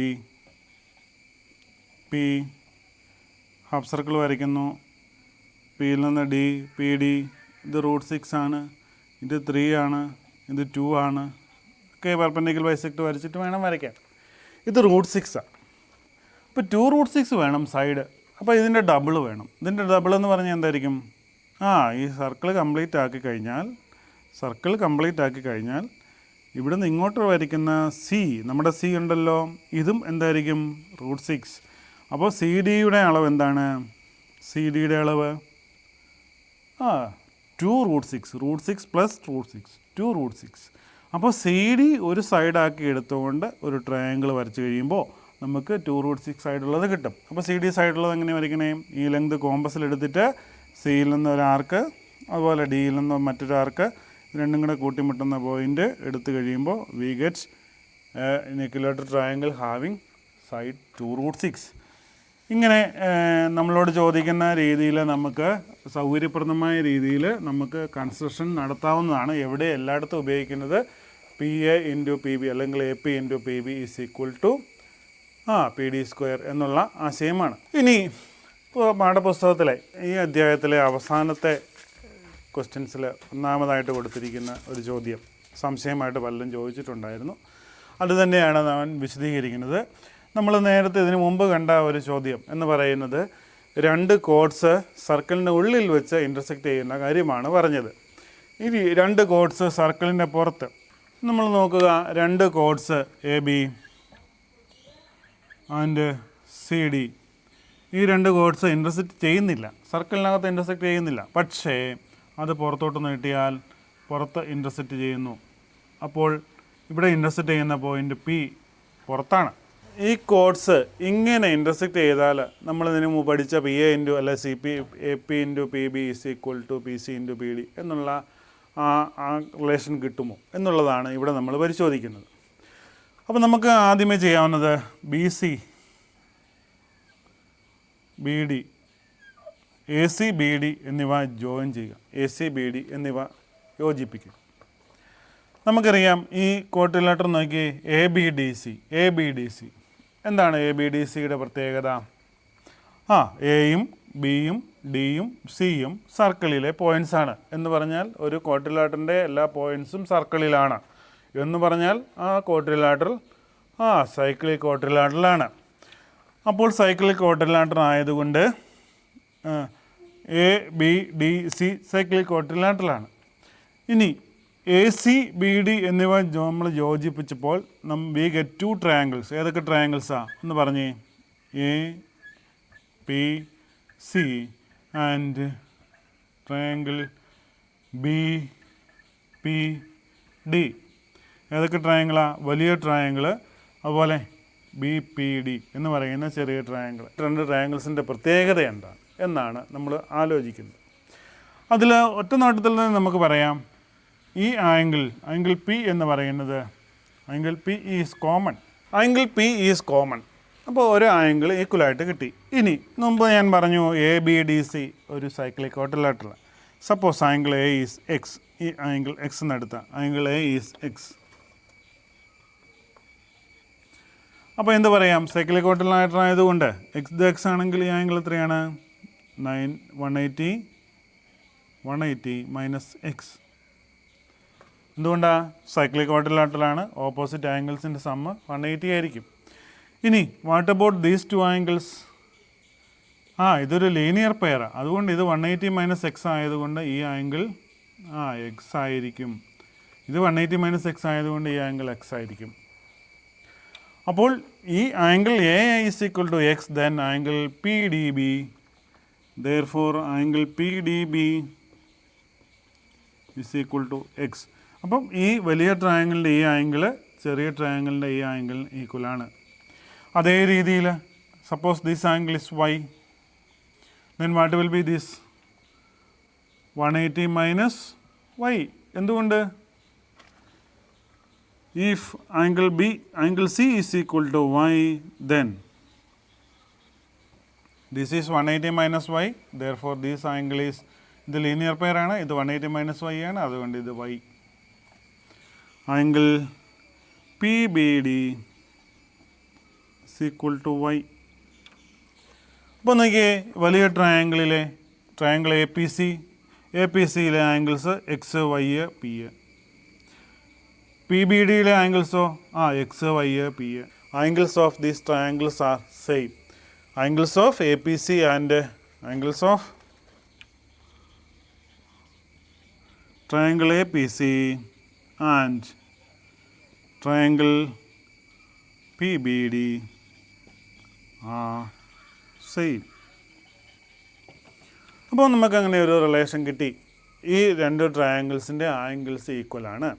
Speaker 1: P ഹാഫ് സർക്കിൾ വരയ്ക്കുന്നു. പിയിൽ നിന്ന് ഡി പി ഡി. ഇത് √6 ആണ്, ഇത് 3 ആണ്, ഇത് 2 ആണ്. ഒക്കെ പെർപെൻഡിക്കുലർ ബൈസെക്ടർ വരച്ചിട്ട് വേണം വരയ്ക്കാൻ. ഇത് √6 ആണ്. ഇപ്പോൾ 2√6 വേണം സൈഡ്. അപ്പോൾ ഇതിൻ്റെ ഡബിൾ വേണം. ഇതിൻ്റെ ഡബിൾ എന്ന് പറഞ്ഞാൽ എന്തായിരിക്കും? ഈ സർക്കിൾ കംപ്ലീറ്റ് ആക്കി കഴിഞ്ഞാൽ ഇവിടെ നിന്ന് ഇങ്ങോട്ട് വരയ്ക്കുന്ന സി, നമ്മുടെ സി ഉണ്ടല്ലോ, ഇതും എന്തായിരിക്കും? √6. അപ്പോൾ സി ഡിയുടെ അളവ് എന്താണ്? സി ഡിയുടെ അളവ് 2√6. √6 പ്ലസ് √6 2√6. അപ്പോൾ സി ഡി ഒരു സൈഡാക്കി എടുത്തുകൊണ്ട് ഒരു ട്രയാങ്കിൾ വരച്ച് കഴിയുമ്പോൾ നമുക്ക് 2√6 സൈഡുള്ളത് കിട്ടും. അപ്പോൾ സി ഡി സൈഡുള്ളത് എങ്ങനെ വരയ്ക്കണേ? ഈ ലെങ്ത് കോമ്പസിൽ എടുത്തിട്ട് സിയിൽ നിന്ന് ഒരു ആർക്ക്, അതുപോലെ ഡിയിൽ നിന്ന് മറ്റൊരു ആർക്ക്, രണ്ടും കൂടെ കൂട്ടിമുട്ടുന്ന പോയിൻ്റ് എടുത്തു കഴിയുമ്പോൾ we get equilateral triangle having side 2√6. ഇങ്ങനെ നമ്മളോട് ചോദിക്കുന്ന രീതിയിൽ നമുക്ക് സൗകര്യപ്രദമായ രീതിയിൽ നമുക്ക് കൺസ്ട്രക്ഷൻ നടത്താവുന്നതാണ്. എവിടെ എല്ലായിടത്തും ഉപയോഗിക്കുന്നത് PA × PB അല്ലെങ്കിൽ AP × PB is equal to PD² എന്നുള്ള ആശയമാണ്. ഇനി പാഠപുസ്തകത്തിലെ ഈ അധ്യായത്തിലെ അവസാനത്തെ ക്വസ്റ്റ്യൻസിൽ ഒന്നാമതായിട്ട് കൊടുത്തിരിക്കുന്ന ഒരു ചോദ്യം സംശയമായിട്ട് പലരും ചോദിച്ചിട്ടുണ്ടായിരുന്നു. അതുതന്നെയാണ് ഞാൻ വിശദീകരിക്കുന്നത്. നമ്മൾ നേരത്തെ ഇതിനു മുമ്പ് കണ്ട ഒരു ചോദ്യം എന്ന് പറയുന്നത് 2 കോഡ്സ് സർക്കിളിൻ്റെ ഉള്ളിൽ വെച്ച് ഇൻ്റർസെക്റ്റ് ചെയ്യുന്ന കാര്യമാണ് പറഞ്ഞത്. ഇനി 2 കോഡ്സ് സർക്കിളിൻ്റെ പുറത്ത് നമ്മൾ നോക്കുക. 2 കോഡ്സ് AB ആൻഡ് CD. ഈ 2 കോഡ്സ് ഇൻ്റർസെക്റ്റ് ചെയ്യുന്നില്ല, സർക്കിളിനകത്ത് ഇൻ്റർസെക്റ്റ് ചെയ്യുന്നില്ല. പക്ഷേ അത് പുറത്തോട്ട് നീട്ടിയാൽ പുറത്ത് ഇൻ്റർസെക്റ്റ് ചെയ്യുന്നു. അപ്പോൾ ഇവിടെ ഇൻ്റർസെക്റ്റ് ചെയ്യുന്ന പോയിൻ്റ് P പുറത്താണ്. ഈ കോഡ്സ് ഇങ്ങനെ ഇൻ്റർസെക്റ്റ് ചെയ്താൽ നമ്മളിതിനു മുമ്പ് പഠിച്ച PA × അല്ലെ AP × PB is equal to PC × PD എന്നുള്ള ആ റിലേഷൻ കിട്ടുമോ എന്നുള്ളതാണ് ഇവിടെ നമ്മൾ പരിശോധിക്കുന്നത്. അപ്പോൾ നമുക്ക് ആദ്യമേ ചെയ്യാവുന്നത് BC BD AC BD എന്നിവ ജോയിൻ ചെയ്യുക. AC BD എന്നിവ യോജിപ്പിക്കുക. നമുക്കറിയാം ഈ ക്വാഡ്രിലാറ്റർ നോക്കി ABDC. എന്താണ് ABDCയുടെ പ്രത്യേകത? എയും ബിയും ഡിയും സിയും സർക്കിളിലെ പോയിൻറ്റ്സ് ആണ് എന്ന് പറഞ്ഞാൽ ഒരു ക്വാഡ്രിലാറ്ററിൻ്റെ എല്ലാ പോയിൻറ്റ്സും സർക്കിളിലാണ് എന്ന് പറഞ്ഞാൽ ആ ക്വാഡ്രിലാറ്റർ സൈക്ലിക് ക്വാഡ്രിലാറ്ററിലാണ്. അപ്പോൾ സൈക്ലിക് ക്വാഡ്രിലാറ്റർ ആയതുകൊണ്ട് ABDC സൈക്ലിക് ക്വാഡ്രിലാറ്ററിലാണ്. ഇനി AC BD എന്നിവ നമ്മൾ യോജിപ്പിച്ചപ്പോൾ വി ഗെറ്റ് 2 ട്രയാങ്കിൾസ്. ഏതൊക്കെ ട്രയാങ്കിൾസാണ് എന്ന് പറഞ്ഞേ? APC and triangle BPD. ഏതൊക്കെ ട്രയാങ്കിളാണ്? വലിയ ട്രയാങ്കിൾ, അതുപോലെ BPD എന്ന് പറയുന്ന ചെറിയ ട്രയാങ്കിൾ. 2 ട്രയാങ്കിൾസിൻ്റെ പ്രത്യേകത എന്താണ് എന്നാണ് നമ്മൾ ആലോചിക്കുന്നത്. അതിൽ ഒറ്റ നോട്ടത്തിൽ നിന്ന് നമുക്ക് പറയാം, ഈ ആംഗിൾ P എന്ന് പറയുന്നത് ആംഗിൾ P ഈസ് കോമൺ. അപ്പോൾ ഒരു ആംഗിൾ ഈക്വലായിട്ട് കിട്ടി. ഇനി മുമ്പ് ഞാൻ പറഞ്ഞു ABDC ഒരു cyclic quadrilateral. Suppose angle A is X. ഈ ആംഗിൾ X എന്നെടുത്ത ആംഗിൾ A ഈസ് X. അപ്പോൾ എന്ത് പറയാം? സൈക്ലിക് ക്വാഡ്രിലാറ്റർ ആയതുകൊണ്ട് X ആണെങ്കിൽ ഈ ആംഗിൾ എത്രയാണ്? 180 മൈനസ് X. എന്തുകൊണ്ടാണ്? സൈക്ലിക് ക്വാഡ്രിലാറ്ററലാണ്. ഓപ്പോസിറ്റ് ആംഗിൾസിൻ്റെ സമ്മ് 180 ആയിരിക്കും. ഇനി what about these two angles? ഇതൊരു ലീനിയർ പെയറാണ്, അതുകൊണ്ട് ഇത് 180 മൈനസ് എക്സ് ആയതുകൊണ്ട് ഈ ആംഗിൾ എക്സ് ആയിരിക്കും. ഇത് 180 മൈനസ് എക്സ് ആയതുകൊണ്ട് ഈ ആംഗിൾ എക്സ് ആയിരിക്കും. അപ്പോൾ ഈ angle A is equal to X, then angle P D B, therefore angle P D B is equal to X. അപ്പം ഈ വലിയ ട്രയാങ്കിളിൻ്റെ ഈ ആംഗിൾ ചെറിയ ട്രയാങ്കിളിൻ്റെ ഈ ആംഗിൾ ഈക്വലാണ്. അതേ രീതിയിൽ suppose this angle is Y, then what will be this? 180 minus y. എന്തുകൊണ്ട്? If angle C is equal to y, then this is 180 minus y, therefore this angle is, ഇത് ലീനിയർ പെയർ ആണ്, ഇത് 180 minus y ആണ്, അതുകൊണ്ട് ഇത് y. Angle P B D is equal to y. അപ്പോൾ നോക്കിയേ, വലിയ ട്രയാങ്കിൾ എ പി സിയിലെ angles X Y P, P B ഡിയിലെ ആംഗിൾസോ X Y P. Angles of these triangles are same. Angles of A P C and angles of triangle A P C and triangle P B D same. അപ്പോൾ നമുക്ക് അങ്ങനെ ഒരു relation കിട്ടി, ഈ രണ്ട് ട്രയാങ്കിൾസിൻ്റെ angles ഈക്വലാണ്.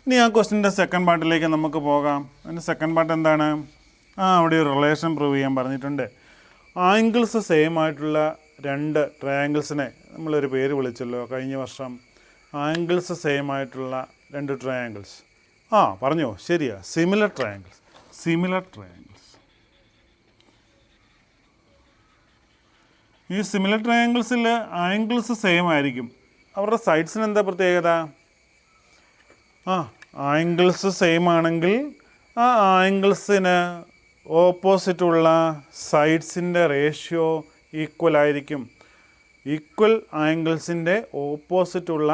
Speaker 1: ഇനി ആ ക്വസ്റ്റിൻ്റെ സെക്കൻഡ് പാർട്ടിലേക്ക് നമുക്ക് പോകാം. അതിൻ്റെ സെക്കൻഡ് പാർട്ട് എന്താണ്? അവിടെ ഒരു റിലേഷൻ പ്രൂവ് ചെയ്യാൻ പറഞ്ഞിട്ടുണ്ട്. ആംഗിൾസ് സെയിം ആയിട്ടുള്ള രണ്ട് ട്രയാങ്കിൾസിനെ നമ്മളൊരു പേര് വിളിച്ചല്ലോ കഴിഞ്ഞ വർഷം. ആംഗിൾസ് സെയിം ആയിട്ടുള്ള രണ്ട് ട്രയാങ്കിൾസ്, പറഞ്ഞോ, ശരിയാ, സിമിലർ ട്രയാങ്കിൾസ്. ഈ സിമിലർ ട്രയാങ്കിൾസിൽ ആംഗിൾസ് സെയിം ആയിരിക്കും. അവരുടെ സൈഡ്സിന് എന്താ പ്രത്യേകത? ആംഗിൾസ് സെയിം ആണെങ്കിൽ ആ ആംഗിൾസിന് ഓപ്പോസിറ്റുള്ള സൈഡ്സിൻ്റെ റേഷ്യോ ഈക്വൽ ആയിരിക്കും. ഈക്വൽ ആംഗിൾസിൻ്റെ ഓപ്പോസിറ്റുള്ള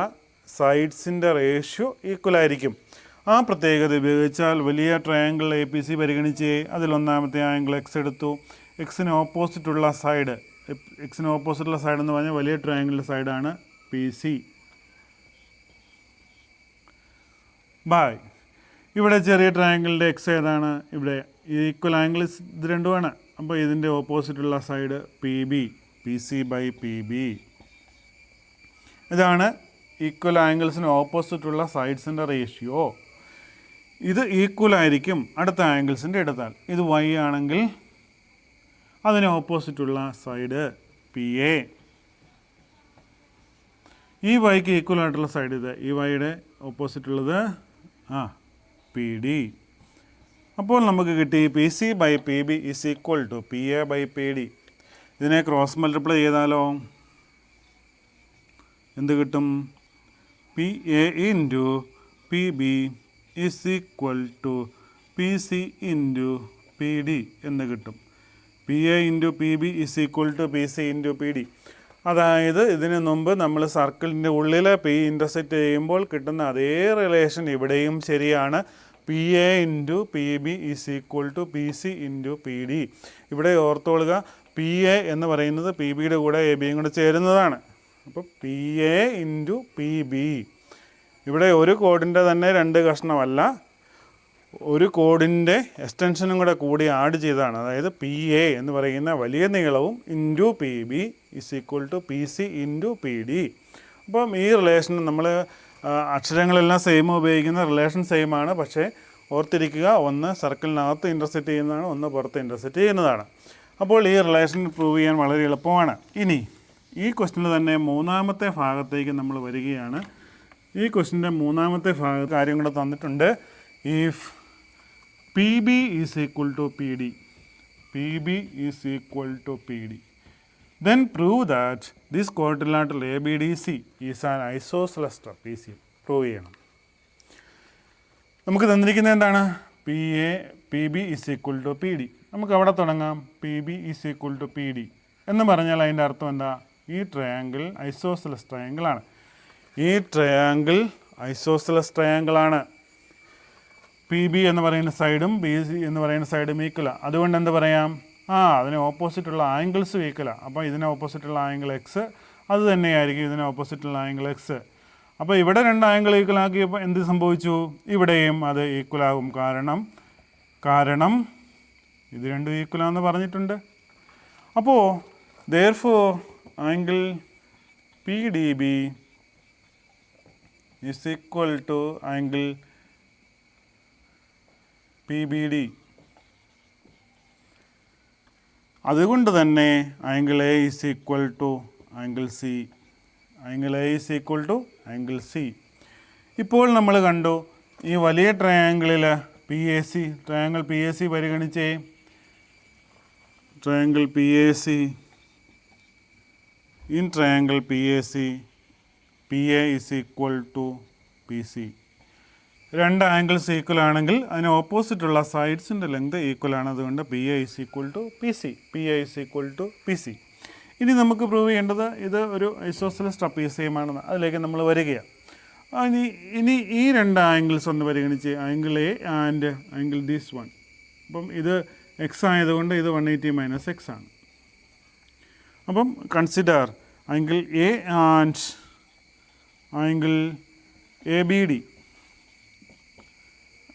Speaker 1: സൈഡ്സിൻ്റെ റേഷ്യോ ഈക്വൽ ആയിരിക്കും. ആ പ്രത്യേകത ഉപയോഗിച്ചാൽ വലിയ ട്രയാങ്കിൾ എ പി സി പരിഗണിച്ച് അതിലൊന്നാമത്തെ ആംഗിൾ എക്സ് എടുത്തു. എക്സിന് ഓപ്പോസിറ്റുള്ള സൈഡ് എന്ന് പറഞ്ഞാൽ വലിയ ട്രയാങ്കിളിൻ്റെ സൈഡാണ് പി സി. ഇവിടെ ചെറിയ ട്രയാങ്കിളിൻ്റെ എക്സ് ഏതാണ്? ഇവിടെ ഈക്വൽ ആംഗിൾസ് ഇത് രണ്ടുമാണ്. അപ്പോൾ ഇതിൻ്റെ ഓപ്പോസിറ്റുള്ള side P B, P C by P B. ഇതാണ് ഈക്വൽ ആംഗിൾസിന് ഓപ്പോസിറ്റുള്ള സൈഡ്സിൻ്റെ റേഷ്യോ. ഇത് ഈക്വൽ ആയിരിക്കും അടുത്ത ആംഗിൾസിൻ്റെ എടുത്താൽ. ഇത് വൈ ആണെങ്കിൽ അതിന് ഓപ്പോസിറ്റുള്ള സൈഡ് പി എ. ഈ വൈക്ക് ഈക്വൽ ആയിട്ടുള്ള സൈഡ് ഇത്, ഈ വൈയുടെ ഓപ്പോസിറ്റുള്ളത് പി ഡി. അപ്പോൾ നമുക്ക് കിട്ടി P C by P B is equal to P A by P D. ഇതിനെ ക്രോസ് മൾട്ടിപ്ലൈ ചെയ്താലോ എന്ത് കിട്ടും? P A into P B is equal to P C into P D എന്ന് കിട്ടും. P A into P B is equal to P C into P D. അതായത് ഇതിന് മുമ്പ് നമ്മൾ സർക്കിളിൻ്റെ ഉള്ളിൽ പി ഇൻ്റർസെക്റ്റ് ചെയ്യുമ്പോൾ കിട്ടുന്ന അതേ റിലേഷൻ ഇവിടെയും ശരിയാണ്. P A into P B is equal to P C into P D. ഇവിടെ ഓർത്തോളുക, പി എ എന്ന് പറയുന്നത് പി ബിയുടെ കൂടെ എ ബിയും കൂടെ ചേരുന്നതാണ്. അപ്പോൾ P A into P B. ഇവിടെ ഒരു കോഡിൻ്റെ തന്നെ രണ്ട് കഷ്ണമല്ല, ഒരു കോഡിൻ്റെ എക്സ്റ്റൻഷനും കൂടെ കൂടി ആഡ് ചെയ്തതാണ്. അതായത് പി എ എന്ന് പറയുന്ന വലിയ നീളവും into P B is equal to P C into P D. അപ്പം ഈ റിലേഷൻ നമ്മൾ അക്ഷരങ്ങളെല്ലാം സെയിം ഉപയോഗിക്കുന്ന റിലേഷൻ സെയിം ആണ്. പക്ഷേ ഓർത്തിരിക്കുക, ഒന്ന് സർക്കിളിനകത്ത് ഇൻ്റർസെക്റ്റ് ചെയ്യുന്നതാണ്, ഒന്ന് പുറത്ത് ഇൻ്റർസെക്റ്റ് ചെയ്യുന്നതാണ്. അപ്പോൾ ഈ റിലേഷൻ പ്രൂവ് ചെയ്യാൻ വളരെ എളുപ്പമാണ്. ഇനി ഈ ക്വസ്റ്റിന് തന്നെ മൂന്നാമത്തെ ഭാഗത്തേക്ക് നമ്മൾ വരികയാണ്. ഈ ക്വസ്റ്റിൻ്റെ മൂന്നാമത്തെ കാര്യം കൂടെ തന്നിട്ടുണ്ട്. If P B is equal to P D, then prove that this quadrilateral ABDC is an isosceles trapezium. Prove ചെയ്യണം. നമുക്ക് തന്നിരിക്കുന്നത് എന്താണ്? P B is equal to P D. നമുക്ക് അവിടെ തുടങ്ങാം. P B is equal to P D എന്ന് പറഞ്ഞാൽ അതിൻ്റെ അർത്ഥം എന്താ? ഈ ട്രയാങ്കിൾ ഐസോസെലസ് ട്രയാങ്കിളാണ്. പി ബി എന്ന് പറയുന്ന സൈഡും ബി സി എന്ന് പറയുന്ന സൈഡും ഈക്വലാണ്. അതുകൊണ്ട് എന്ത് പറയാം, അതിന് ഓപ്പോസിറ്റുള്ള ആംഗിൾസും ഈക്വലാണ്. അപ്പോൾ ഇതിന് ഓപ്പോസിറ്റുള്ള ആംഗിൾ എക്സ് അത് തന്നെയായിരിക്കും ഇതിന് ഓപ്പോസിറ്റുള്ള ആംഗിൾ എക്സ്. അപ്പോൾ ഇവിടെ രണ്ട് ആംഗിൾ ഈക്വൽ ആക്കിയപ്പോൾ എന്ത് സംഭവിച്ചു, ഇവിടെയും അത് ഈക്വലാകും. കാരണം ഇത് രണ്ടും ഈക്വലാന്ന് പറഞ്ഞിട്ടുണ്ട്. അപ്പോൾ therefore angle P D B is equal to angle P B D. അതുകൊണ്ട് തന്നെ angle A is equal to angle C. Angle A is equal to angle C. ഇപ്പോൾ നമ്മൾ കണ്ടു ഈ വലിയ ട്രയാങ്കിളിൽ P A C, triangle P A C പരിഗണിച്ചേ. Triangle P A C, in triangle P A C P A is equal to P C. രണ്ട് angles equal ആണെങ്കിൽ അതിന് ഓപ്പോസിറ്റുള്ള സൈഡ്സിൻ്റെ ലെങ്ത് ഈക്വൽ ആണ്. അതുകൊണ്ട് P A is equal to P C. P A is equal to P C. ഇനി നമുക്ക് prove ചെയ്യേണ്ടത് ഇത് ഒരു ഐസോസെലസ് ട്രപ്പീസിയമാണെന്ന്. അതിലേക്ക് നമ്മൾ വരികയാണ്. ഇനി ഈ രണ്ട് ആംഗിൾസ് ഒന്ന് പരിഗണിച്ച് angle A and angle this one. അപ്പം ഇത് എക്സ് ആയതുകൊണ്ട് ഇത് 180 മൈനസ് എക്സ് ആണ്. അപ്പം consider angle A and angle A B D.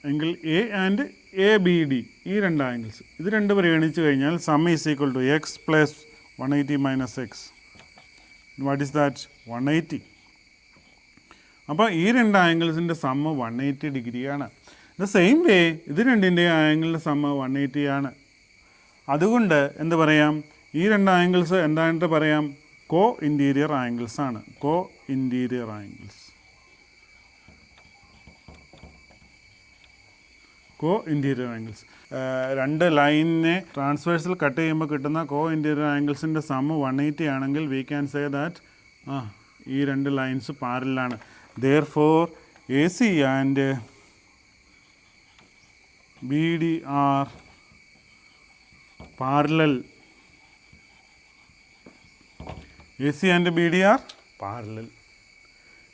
Speaker 1: Angle A and A B D, ഈ രണ്ട് ആംഗിൾസ് ഇത് രണ്ട് പരിഗണിച്ച് കഴിഞ്ഞാൽ sum is equal to X plus 180 minus X. What is that? 180. അപ്പോൾ ഈ രണ്ട് ആംഗിൾസിൻ്റെ സമ്മ് 180 ഡിഗ്രിയാണ്. ദ സെയിം വേ ഇത് രണ്ടിൻ്റെ ആംഗിളിൻ്റെ സമ്മ് 180 ആണ്. അതുകൊണ്ട് എന്ത് പറയാം, ഈ രണ്ട് ആംഗിൾസ് എന്തായിട്ട് പറയാം, കോ ഇൻറ്റീരിയർ ആംഗിൾസ് ആണ്. Co interior angles. Co interior angles. രണ്ട് ലൈനിനെ ട്രാൻസ്വേഴ്സിൽ കട്ട് ചെയ്യുമ്പോൾ കിട്ടുന്ന കോ ഇൻറ്റീരിയർ ആംഗിൾസിൻ്റെ സമ്മ് 180 ആണെങ്കിൽ വി ക്യാൻ സേ ദാറ്റ് ഈ രണ്ട് lines പാരലാണ്. therefore AC and BD are parallel. AC and BD are parallel.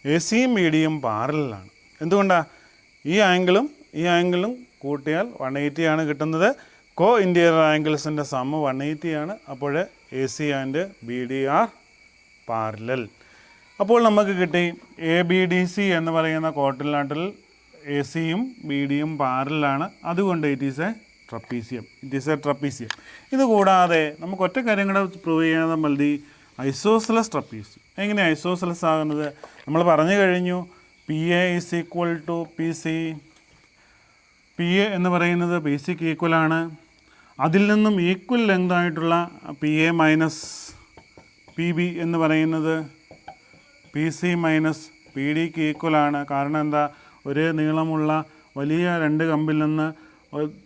Speaker 1: ACയും BDയും പാരലലാണ്. എന്തുകൊണ്ടാണ്? ഈ ആംഗിളും കൂട്ടിയാൽ 180 ആണ് കിട്ടുന്നത്. കോ ഇൻറ്റീരിയർ ആംഗിൾസിൻ്റെ സമ്മ് 180 ആണ്. അപ്പോൾ AC and BD R parallel. അപ്പോൾ നമുക്ക് കിട്ടി എ ബി ഡി സി എന്ന് പറയുന്ന ക്വാഡ്രിലാറ്ററൽ എ സിയും ബി ഡിയും പാരലാണ്. അതുകൊണ്ട് ഇറ്റ് ഈസ് എ ട്രപ്പീസിയം. ഇത് കൂടാതെ നമുക്ക് ഒറ്റ കാര്യം കൂടെ പ്രൂവ് ചെയ്യാതെ മതി, ഐസോസെലസ് ട്രപ്പീസിയം. എങ്ങനെ ഐസോസെലസ് ആകുന്നത്? നമ്മൾ പറഞ്ഞു കഴിഞ്ഞു P A is equal to P C. P A എന്ന് പറയുന്നത് പി സിക്ക് ഈക്വലാണ്. അതിൽ നിന്നും ഈക്വൽ ലെങ്ത് ആയിട്ടുള്ള P A minus P B എന്ന് പറയുന്നത് പി സി മൈനസ് പി ഡിക്ക് ഈക്വലാണ്. കാരണം എന്താ, ഒരേ നീളമുള്ള വലിയ രണ്ട് കമ്പിൽ നിന്ന്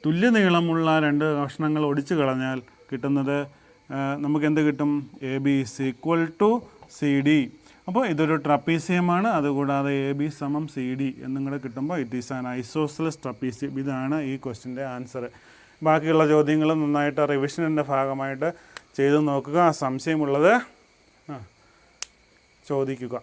Speaker 1: തുല്യ നീളമുള്ള രണ്ട് കഷ്ണങ്ങൾ ഒടിച്ചു കളഞ്ഞാൽ കിട്ടുന്നത് നമുക്ക് എന്ത് കിട്ടും? A B is equal to C D. അപ്പോൾ ഇതൊരു ട്രപ്പീസിയമാണ്. അതുകൂടാതെ എ ബി സമം സി ഡി എന്നും കൂടെ കിട്ടുമ്പോൾ it is an isosceles trapezium. ഇതാണ് ഈ ക്വസ്റ്റിൻ്റെ ആൻസർ. ബാക്കിയുള്ള ചോദ്യങ്ങൾ നന്നായിട്ട് റിവിഷൻ്റെ ഭാഗമായിട്ട് ചെയ്ത് നോക്കുക. സംശയമുള്ളത് ചോദിക്കുക.